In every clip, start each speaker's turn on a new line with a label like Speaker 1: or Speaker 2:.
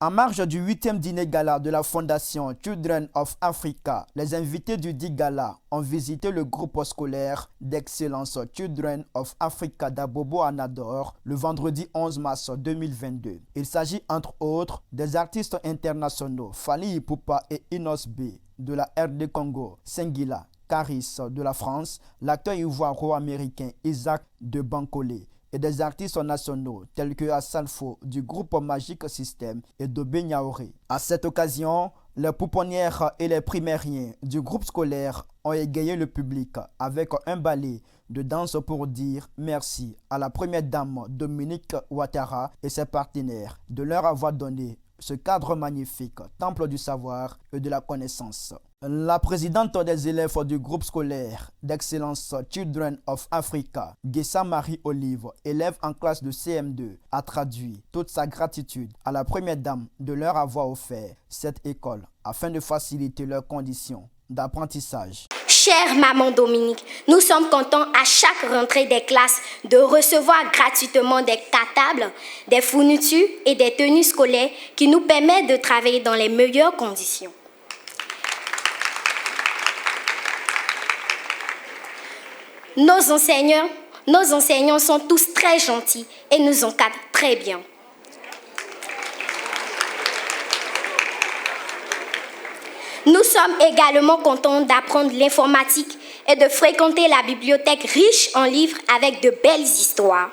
Speaker 1: En marge du 8e dîner gala de la Fondation Children of Africa, les invités du dit gala ont visité le groupe scolaire d'excellence Children of Africa d'Abobo à Nador le vendredi 11 mars 2022. Il s'agit entre autres des artistes internationaux Fally Ipupa et Inos B de la RD Congo, Singila Caris de la France, l'acteur ivoiro-américain Isaac de Bancolé et des artistes nationaux tels que Assalfo du groupe Magic System et Dobé Niaoré. À cette occasion, les pouponnières et les primériens du groupe scolaire ont égayé le public avec un ballet de danse pour dire merci à la première dame Dominique Ouattara et ses partenaires de leur avoir donné ce cadre magnifique, temple du savoir et de la connaissance. La présidente des élèves du groupe scolaire d'excellence Children of Africa, Gessa Marie-Olive, élève en classe de CM2, a traduit toute sa gratitude à la première dame de leur avoir offert cette école afin de faciliter leurs conditions d'apprentissage.
Speaker 2: Chère maman Dominique, nous sommes contents à chaque rentrée des classes de recevoir gratuitement des cartables, des fournitures et des tenues scolaires qui nous permettent de travailler dans les meilleures conditions. Nos enseignants sont tous très gentils et nous encadrent très bien. Nous sommes également contents d'apprendre l'informatique et de fréquenter la bibliothèque riche en livres avec de belles histoires.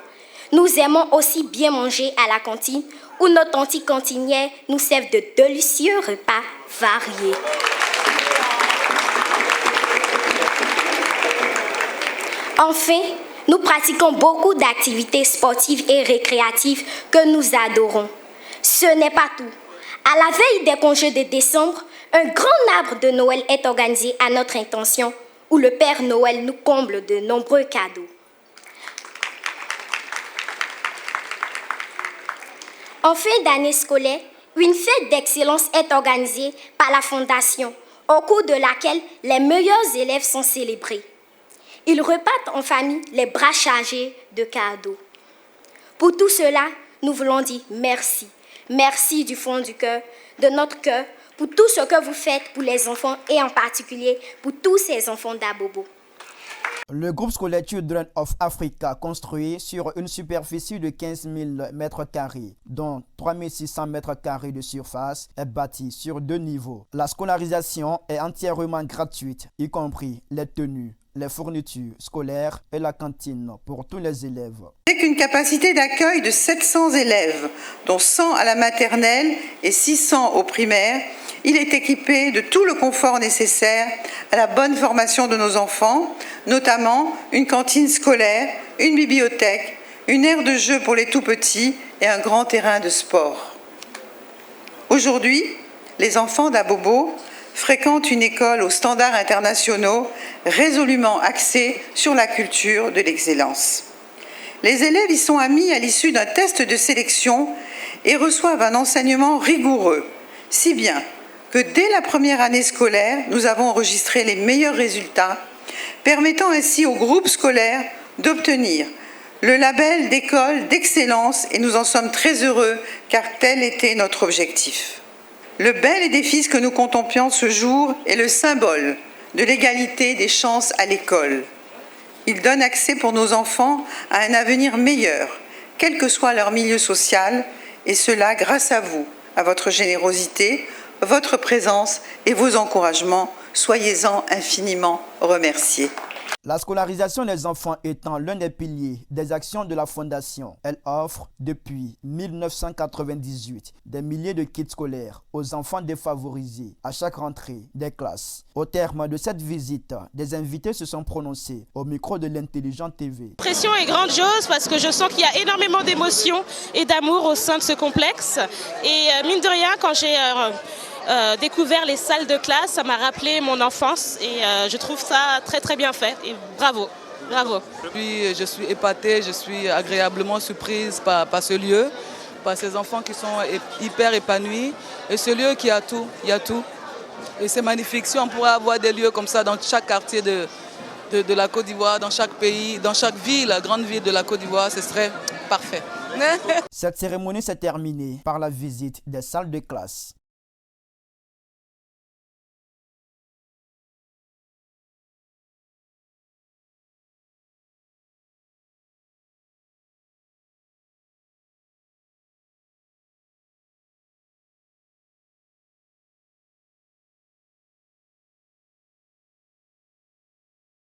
Speaker 2: Nous aimons aussi bien manger à la cantine où nos tantes cantinières nous servent de délicieux repas variés. Enfin, nous pratiquons beaucoup d'activités sportives et récréatives que nous adorons. Ce n'est pas tout. À la veille des congés de décembre, un grand arbre de Noël est organisé à notre intention, où le Père Noël nous comble de nombreux cadeaux. En fin d'année scolaire, une fête d'excellence est organisée par la Fondation, au cours de laquelle les meilleurs élèves sont célébrés. Ils repartent en famille les bras chargés de cadeaux. Pour tout cela, nous voulons dire merci. Merci du fond du cœur, de notre cœur, pour tout ce que vous faites pour les enfants et en particulier pour tous ces enfants d'Abobo.
Speaker 1: Le groupe scolaire Children of Africa, construit sur une superficie de 15 000 m², dont 3 600 m² de surface, est bâti sur 2 niveaux. La scolarisation est entièrement gratuite, y compris les tenues, les fournitures scolaires et la cantine pour tous les élèves.
Speaker 3: Avec une capacité d'accueil de 700 élèves, dont 100 à la maternelle et 600 au primaire, il est équipé de tout le confort nécessaire à la bonne formation de nos enfants, notamment une cantine scolaire, une bibliothèque, une aire de jeu pour les tout-petits et un grand terrain de sport. Aujourd'hui, les enfants d'Abobo fréquentent une école aux standards internationaux résolument axée sur la culture de l'excellence. Les élèves y sont admis à l'issue d'un test de sélection et reçoivent un enseignement rigoureux, si bien que dès la première année scolaire, nous avons enregistré les meilleurs résultats, permettant ainsi au groupe scolaire d'obtenir le label d'école d'excellence et nous en sommes très heureux car tel était notre objectif. Le bel édifice que nous contemplions ce jour est le symbole de l'égalité des chances à l'école. Il donne accès pour nos enfants à un avenir meilleur, quel que soit leur milieu social, et cela grâce à vous, à votre générosité, votre présence et vos encouragements. Soyez-en infiniment remerciés.
Speaker 1: La scolarisation des enfants étant l'un des piliers des actions de la Fondation, elle offre depuis 1998 des milliers de kits scolaires aux enfants défavorisés à chaque rentrée des classes. Au terme de cette visite, des invités se sont prononcés au micro de l'Intelligent TV.
Speaker 4: La pression est grandiose parce que je sens qu'il y a énormément d'émotions et d'amour au sein de ce complexe. Et mine de rien, quand j'ai découvert les salles de classe, ça m'a rappelé mon enfance et je trouve ça très très bien fait et bravo, bravo.
Speaker 5: Je suis épatée, je suis agréablement surprise par ce lieu, par ces enfants qui sont hyper épanouis et ce lieu qui a tout, il y a tout. Et c'est magnifique, si on pourrait avoir des lieux comme ça dans chaque quartier de la Côte d'Ivoire, dans chaque pays, dans chaque ville, grande ville de la Côte d'Ivoire, ce serait parfait.
Speaker 1: Cette cérémonie s'est terminée par la visite des salles de classe.